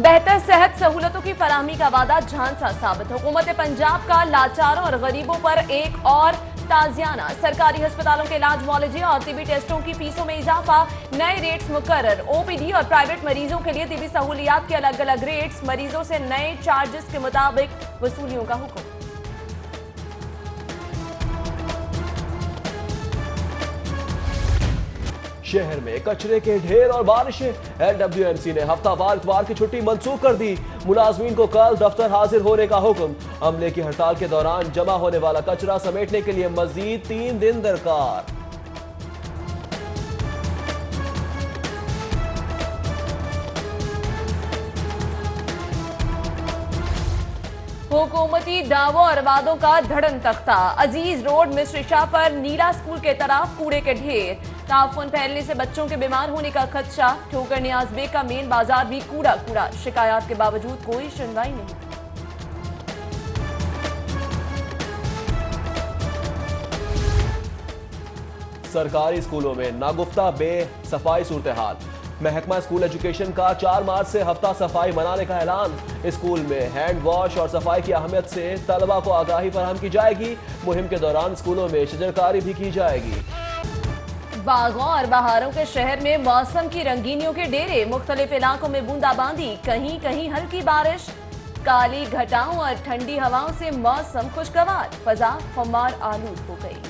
बेहतर सेहत सहूलतों की फराहमी का वादा झांसा साबित। हुकूमत पंजाब का लाचारों और गरीबों पर एक और ताजियाना। सरकारी अस्पतालों के इलाज, मुआलजे और तिबी टेस्टों की फीसों में इजाफा, नए रेट्स मुकर्रर। ओपीडी और प्राइवेट मरीजों के लिए तिबी सहूलियात के अलग अलग रेट्स, मरीजों से नए चार्जेस के मुताबिक वसूलियों का हुक्म। शहर में कचरे के ढेर और बारिशें। एलडब्ल्यूएमसी ने हफ्तावार इतवार की छुट्टी मंसूख कर दी। मुलाजमीन को कल दफ्तर हाजिर होने का हुक्म। अमले की हड़ताल के दौरान जमा होने वाला कचरा समेटने के लिए मजीद 3 दिन दरकार। हुकूमती दावों और वादों का धड़न तख्ता। अजीज रोड मिस्र शाह पर नीला स्कूल के तरफ कूड़े के ढेर। ताफून फैलने से बच्चों के बीमार होने का खदशा। ठोकर नियाज बेग का मेन बाजार भी कूड़ा कूड़ा। शिकायत के बावजूद कोई सुनवाई नहीं। सरकारी स्कूलों में नागुफ्ता बेसफाई सूरत हाल। महकमा स्कूल एजुकेशन का 4 मार्च से हफ्ता सफाई मनाने का ऐलान। स्कूल में हैंड वॉश और सफाई की अहमियत से तलबा को आगाही फराहम की जाएगी। मुहिम के दौरान स्कूलों में शजरकारी भी की जाएगी। बागों और बहारों के शहर में मौसम की रंगीनियों के डेरे। मुख्तलिफ इलाकों में बूंदाबांदी, कहीं कहीं हल्की बारिश। काली घटाओं और ठंडी हवाओं से मौसम खुशगवार। फजा खुमार आलूद हो गई।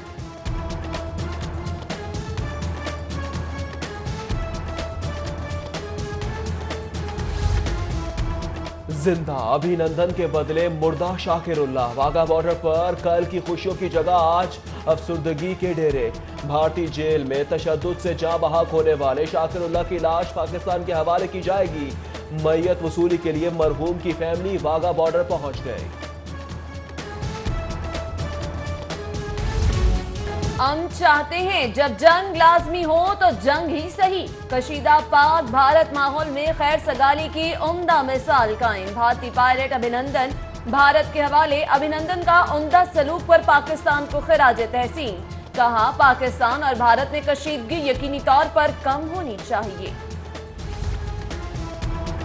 जिंदा अभिनंदन के बदले मुर्दा शाकिरुल्लाह। वाघा बॉर्डर पर कल की खुशियों की जगह आज अफसुर्दगी के डेरे। भारतीय जेल में तशद्दुद से जाँ बहक होने वाले शाकिरुल्लाह की लाश पाकिस्तान के हवाले की जाएगी। मैयत वसूली के लिए मरहूम की फैमिली वाघा बॉर्डर पहुंच गई। हम चाहते हैं जब जंग लाजमी हो तो जंग ही सही। कशीदा पाक भारत माहौल में खैर सगाली की उम्दा मिसाल कायम। भारतीय पायलट अभिनंदन भारत के हवाले। अभिनंदन का उम्दा सलूक पर पाकिस्तान को खिराज तहसीन। कहा, पाकिस्तान और भारत में कशीदगी यकीनी तौर पर कम होनी चाहिए।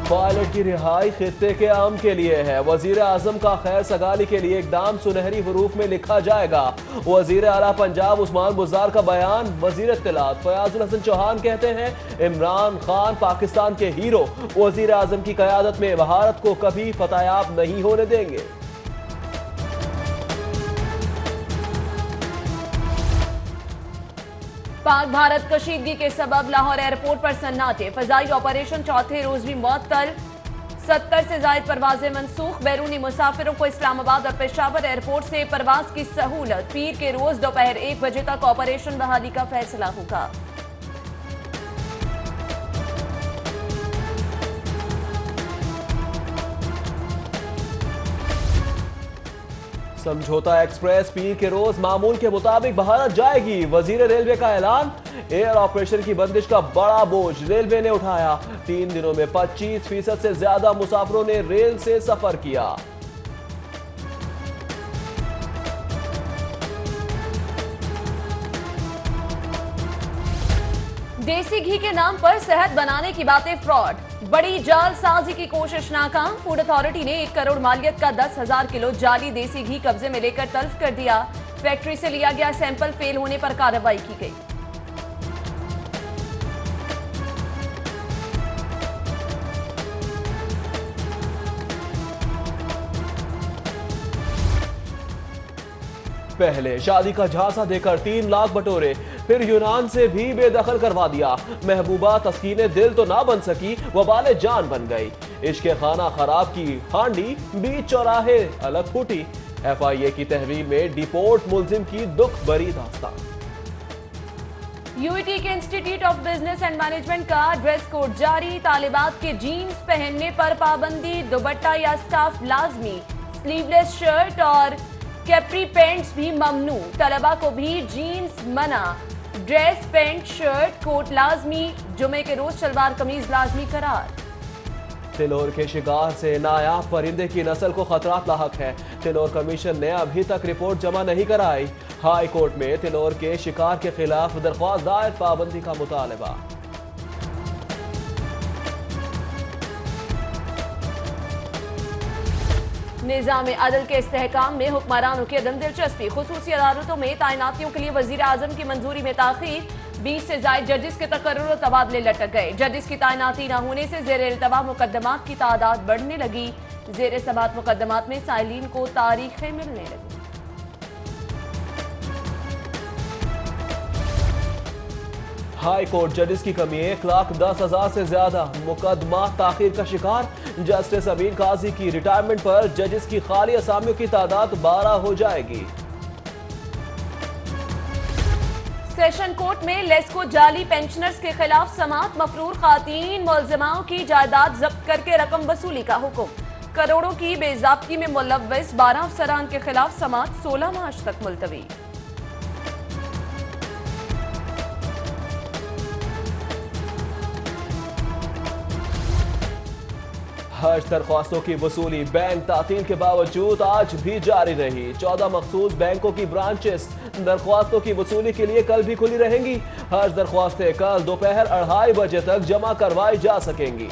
पायलट की रिहाई खित्ते के अमन के लिए है। वजीर आजम का खैर सगाली के लिए इकदाम सुनहरी हरूफ में लिखा जाएगा। वजीर आला पंजाब उस्मान बुज़दार का बयान। वजीर इत्तलात फयाजुल हसन चौहान कहते हैं, इमरान खान पाकिस्तान के हीरो। वजीर आजम की क़यादत में भारत को कभी फतहयाब नहीं होने देंगे। पाक भारत कशीदगी के सबब लाहौर एयरपोर्ट पर सन्नाटे। फजाई ऑपरेशन चौथे रोज भी मुअत्तल। 70 से जायद परवाजें मनसूख। बैरूनी मुसाफिरों को इस्लामाबाद और पेशावर एयरपोर्ट से परवाज की सहूलत। पीर के रोज दोपहर 1 बजे तक ऑपरेशन बहाली का फैसला होगा। समझौता एक्सप्रेस पीर के रोज मामूल के मुताबिक भारत जाएगी। वजीर रेलवे का ऐलान। एयर ऑपरेशन की बंदिश का बड़ा बोझ रेलवे ने उठाया। 3 दिनों में 25% से ज्यादा मुसाफिरों ने रेल से सफर किया। देसी घी के नाम पर शहद बनाने की बातें फ्रॉड। बड़ी जालसाजी की कोशिश नाकाम। फूड अथॉरिटी ने 1 करोड़ मालियत का 10,000 किलो जाली देसी घी कब्जे में लेकर तल्फ कर दिया। फैक्ट्री से लिया गया सैंपल फेल होने पर कार्रवाई की गई। पहले शादी का झांसा देकर 3 लाख बटोरे, फिर यूनान से भी बेदखल करवा दिया। महबूबा तस्कीने दिल तो ना बन सकी, वबाले जान बन गई। इश्क खाना खराब की हांडी बीच चौराहे अलग फूटी। FIA की तहवील में डिपोर्ट मुलजिम की दुख भरी दास्तान। यूईटी के institute of business and management का ड्रेस कोड जारी। तालिबात के जीन्स पहनने पर पाबंदी। दुपट्टा या स्कार्फ लाजमी। स्लीवलेस शर्ट और कैप्री पैंट्स भी ममनू। तलबा को भी जीन्स मना। ड्रेस, पैंट, शर्ट, कोट लाजमी। जुमे के रोज सलवार कमीज लाजमी करार। तिलोर के शिकार से नायाब परिंदे की नस्ल को खतरात लाहक है। तिलोर कमीशन ने अभी तक रिपोर्ट जमा नहीं कराई। हाई कोर्ट में तिलोर के शिकार के खिलाफ दरख्वास्त दायर। पाबंदी का मुतालबा। निज़ाम अदल के इस्तेहकाम में हुक्मरानों की अदम दिलचस्पी, खुसूसी अदालतों में तैनातियों के लिए वजीर आजम की मंजूरी में ताखीर, 20 से जायद जजिस के तकर्रुर और तबादले लटक गए। जजिस की तैनाती न होने से जेर इल्तवा मुकदमात की तादाद बढ़ने लगी। जेर समात मुकदमात में साइलिन को तारीखें मिलने लगी। हाई कोर्ट जजिस की कमी, 1,10,000 से ज्यादा मुकदमा ताखीर का शिकार। जस्टिस अमीन काजी की रिटायरमेंट पर जजिस की खाली असामियों की तादाद 12 हो जाएगी। सेशन कोर्ट में लेस्को जाली पेंशनर्स के खिलाफ समात, मफरूर खातीन मुलजमाओं की जायदाद जब्त करके रकम वसूली का हुक्म। करोड़ों की बेजाब्ती में मुलव्वस 12 अफसरान के खिलाफ समात 16 मार्च तक मुलतवी। हज दरख्वास्तों की वसूली बैंक तातील के बावजूद आज भी जारी रही। 14 मखसूस बैंकों की ब्रांचेस दरख्वास्तों की वसूली के लिए कल भी खुली रहेंगी। हज दरख्वास्तें कल दोपहर 2:30 बजे तक जमा करवाई जा सकेंगी।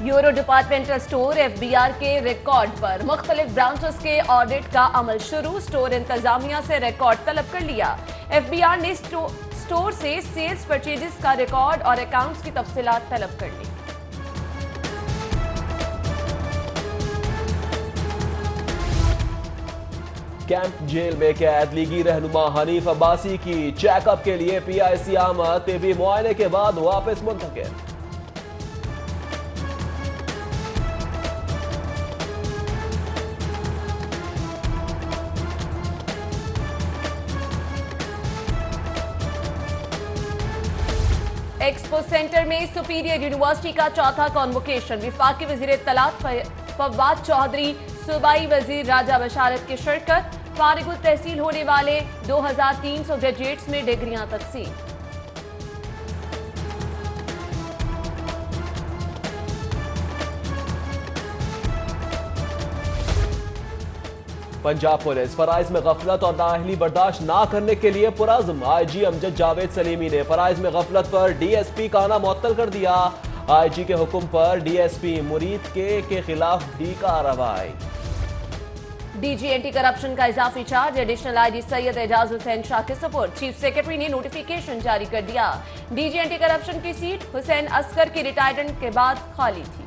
यूरो डिपार्टमेंटल स्टोर FBR के रिकॉर्ड पर मुख्तलिफ ब्रांचेस के ऑडिट का अमल शुरू। स्टोर इंतजामिया से रिकॉर्ड तलब कर लिया। FBR ने स्टोर से सेल्स परचेजेस का रिकॉर्ड और अकाउंट्स की तफसीलात तलब कर ली। कैंप जेल में कैद लीगी रहनुमा हनीफ अब्बासी की चेकअप के लिए PIC आमद, तिबी मुआयने के बाद वापस मुंतकिल। एक्सपो सेंटर में सुपीरियर यूनिवर्सिटी का चौथा कॉन्वोकेशन। विफाकी वजीर इत्तलात फवाद चौधरी, सूबाई वजीर राजा बशारत की शिरकत। फारिगुल तहसील होने वाले 2300 ग्रेजुएट्स में डिग्रियां तकसीम। पंजाब पुलिस फराइज में गफलत और नाअहली बर्दाश्त ना करने के लिए पुरज़्म। IG अमजद जावेद सलीमी ने फराइज में गफलत पर DSP का आना मुअत्तल कर दिया। IG के हुक्म पर DSP मुरीद के खिलाफ भी कार्रवाई। DG एंटी करप्शन का इजाफी charge additional IG Syed Ejaz Hussain Shah के सपोर्ट। चीफ सेक्रेटरी ने नोटिफिकेशन जारी कर दिया। DG एंटी करप्शन की सीट हुसैन असगर की रिटायरमेंट के बाद खाली थी।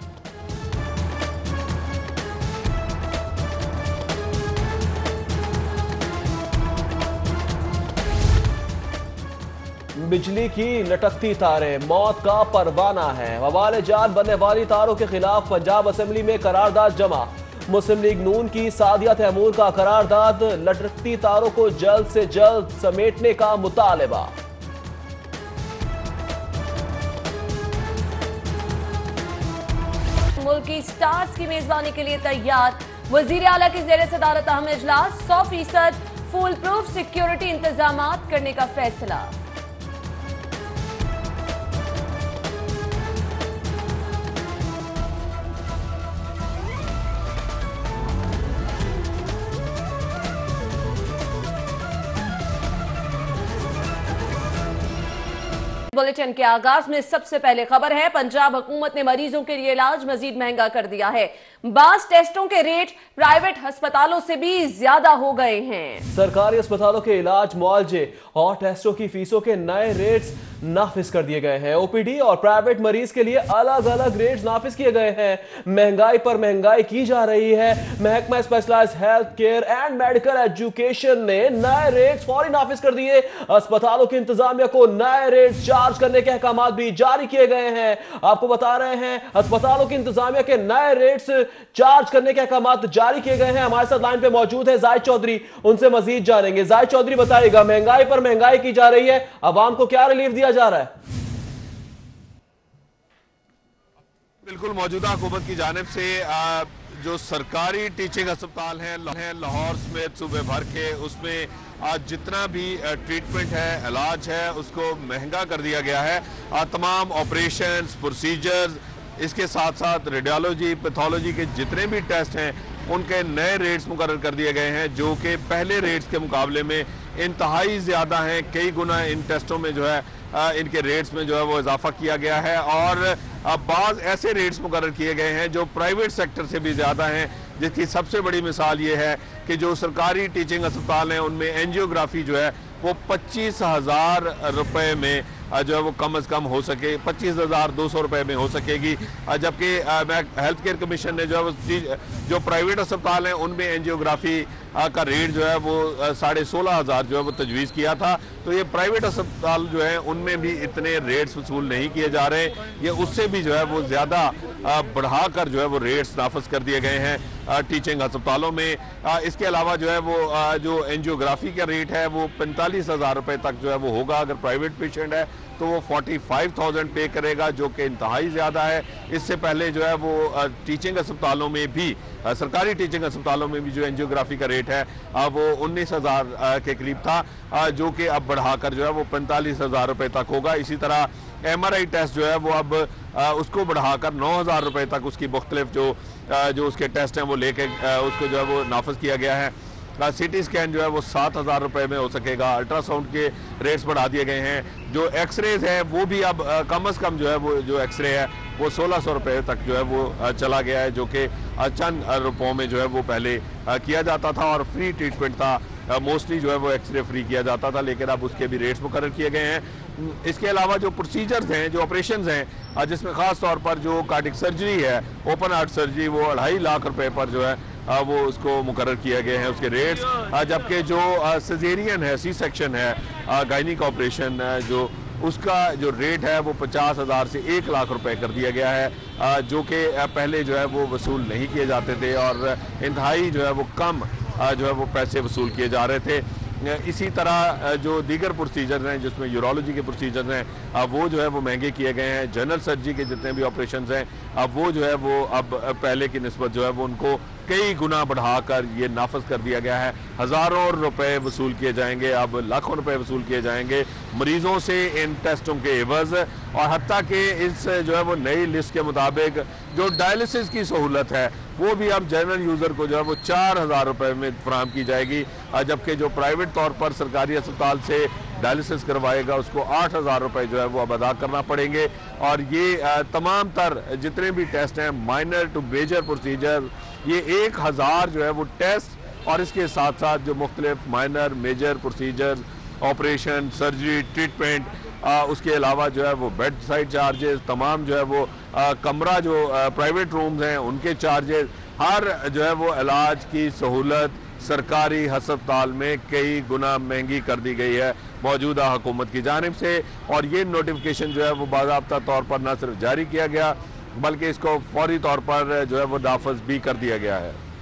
बिजली की लटकती तारें मौत का परवाना है। वबाल जान बनने वाली तारों के खिलाफ पंजाब असेंबली में करारदाद जमा। मुस्लिम लीग नून की सादिया तैमूर का करारदाद, लटकती तारों को जल्द से जल्द समेटने का मुतालबा। मुल्क की स्टार्स की मेजबानी के लिए तैयार। वजीर आला की जेर सदारत अहम इजलास, 100% फुल प्रूफ सिक्योरिटी इंतजामात करने का फैसला। बुलेटिन के आगाज में सबसे पहले खबर है, पंजाब हुकूमत ने मरीजों के लिए इलाज मजीद महंगा कर दिया है। बास टेस्टों के रेट प्राइवेट अस्पतालों से भी ज्यादा हो गए हैं। सरकारी अस्पतालों के इलाज, मुआवजे और टेस्टों की फीसों के नए रेट्स नाफिज कर दिए गए हैं। OPD और प्राइवेट मरीज के लिए अलग अलग रेट्स नाफिज किए गए हैं। महंगाई पर महंगाई की जा रही है। महकमा specialised health care and medical education ने नए रेट्स फौरी नाफिज कर दिए। अस्पतालों की इंतजामिया को नए रेट्स चार्ज करने के अहकाम भी जारी किए गए हैं। आपको बता रहे हैं, अस्पतालों की इंतजामिया के नए रेट्स चार्ज करने के अहकाम जारी किए गए हैं। हमारे साथ लाइन पे मौजूद है जाहिद चौधरी, उनसे मजीद जानेंगे। जाहिद चौधरी, बताइएगा, महंगाई पर महंगाई की जा रही है, अवाम को क्या रिलीफ दिया जा रहा है? बिल्कुल, मौजूदा हुकूमत की जानिब से जो सरकारी टीचिंग अस्पताल हैं लाहौर समेत सूबे भर के, उसमें आज जितना भी ट्रीटमेंट है, इलाज है, उसको महंगा कर दिया गया है। तमाम ऑपरेशंस, प्रोसीजर्स, इसके साथ साथ रेडियोलॉजी, पैथोलॉजी के जितने भी टेस्ट हैं, उनके नए रेट्स मुकर्रर कर दिए गए हैं, जो कि पहले रेट्स के मुकाबले में इंतहाई ज़्यादा हैं। कई गुना इन टेस्टों में जो है इनके रेट्स में जो है वो इजाफा किया गया है। और बाज ऐसे रेट्स मुकर्रर किए गए हैं जो प्राइवेट सेक्टर से भी ज़्यादा हैं, जिसकी सबसे बड़ी मिसाल ये है कि जो सरकारी टीचिंग अस्पताल हैं उनमें एंजियोग्राफी जो है वो 25,000 रुपये में जो है वो कम से कम हो सके, 25,200 रुपये में हो सकेगी। जबकि हेल्थ केयर कमीशन ने जो है वो जो प्राइवेट अस्पताल हैं उनमें एंजियोग्राफी का रेट जो है वो 16,500 जो है वो तजवीज़ किया था। तो ये प्राइवेट अस्पताल जो है उनमें भी इतने रेट्स वसूल नहीं किए जा रहे, ये उससे भी जो है वो ज़्यादा बढ़ाकर जो है वो रेट्स नाफज कर दिए गए हैं टीचिंग अस्पतालों में। इसके अलावा जो है वो जो एंजियोग्राफी का रेट है वो 45,000 रुपये तक जो है वो होगा। अगर प्राइवेट पेशेंट है तो वो 45,000 पे करेगा, जो कि इंतहाई ज़्यादा है। इससे पहले जो है वो टीचिंग अस्पतालों में भी, सरकारी टीचिंग अस्पतालों में भी जो एंजियोग्राफी का रेट है वो 19,000 के करीब था, जो कि अब बढ़ाकर जो है वो 45,000 रुपये तक होगा। इसी तरह MRI टेस्ट जो है वो अब उसको बढ़ाकर 9,000 रुपये तक उसकी मुख्तलिफ जो उसके टेस्ट हैं वो लेके उसको जो है वो नाफज किया गया है। CT स्कैन जो है वो 7,000 रुपये में हो सकेगा। अल्ट्रासाउंड के रेट्स बढ़ा दिए गए हैं। जो एक्सरेज है वो भी अब कम से कम जो है वो जो एक्सरे है वो 1,600 रुपये तक जो है वो चला गया है, जो कि चंद रुपयों में जो है वो पहले किया जाता था और फ्री ट्रीटमेंट था। मोस्टली जो है वो एक्सरे फ्री किया जाता था, लेकिन अब उसके भी रेट्स मुकर्रर किए गए हैं। इसके अलावा जो प्रोसीजर्स हैं, जो ऑपरेशंस हैं, जिसमें ख़ास तौर पर जो कार्डिक सर्जरी है, ओपन हार्ट सर्जरी, वो 2.5 लाख रुपए पर जो है वो उसको मुकर्रर किए गए हैं उसके रेट्स। जबकि जो सिजेरियन है, सी सेक्शन है, गायनिक ऑपरेशन जो उसका जो रेट है वो 50,000 से 1 लाख रुपए कर दिया गया है, जो कि पहले जो है वो वसूल नहीं किए जाते थे और इंतहाई जो है वो कम जो है वो पैसे वसूल किए जा रहे थे। इसी तरह जो दीगर प्रोसीजर्स हैं, जिसमें यूरोलॉजी के प्रोसीजर्स हैं, वो जो है वो महंगे किए गए हैं। जनरल सर्जरी के जितने भी ऑपरेशंस हैं, अब वो जो है वो अब पहले की निस्बत जो है वो उनको कई गुना बढ़ाकर ये नाफज कर दिया गया है। हज़ारों रुपए वसूल किए जाएंगे, अब लाखों रुपए वसूल किए जाएंगे मरीजों से इन टेस्टों के एवज़। और हत्ता कि इस जो है वो नई लिस्ट के मुताबिक जो डायलिसिस की सहूलत है वो भी अब जनरल यूज़र को जो है वो 4,000 रुपये में फराहम की जाएगी, जबकि जो प्राइवेट तौर पर सरकारी अस्पताल से डायलिसिस करवाएगा उसको 8,000 रुपये जो है वो अब अदा करना पड़ेंगे। और ये तमाम तर जितने भी टेस्ट हैं, माइनर टू मेजर प्रोसीजर, ये 1,000 जो है वो टेस्ट और इसके साथ साथ जो मुख्तलिफ minor major procedure, operation, surgery, treatment, उसके अलावा जो है वो बेड साइड चार्जेस, तमाम जो है वो कमरा जो प्राइवेट रूम्स हैं उनके चार्जेस, हर जो है वो इलाज की सहूलत सरकारी अस्पताल में कई गुना महंगी कर दी गई है मौजूदा हुकूमत की जानिब से। और ये नोटिफिकेशन जो है वो बाज़ाब्ता तौर पर न सिर्फ जारी किया गया बल्कि इसको फौरी तौर पर जो है वो नाफज भी कर दिया गया है।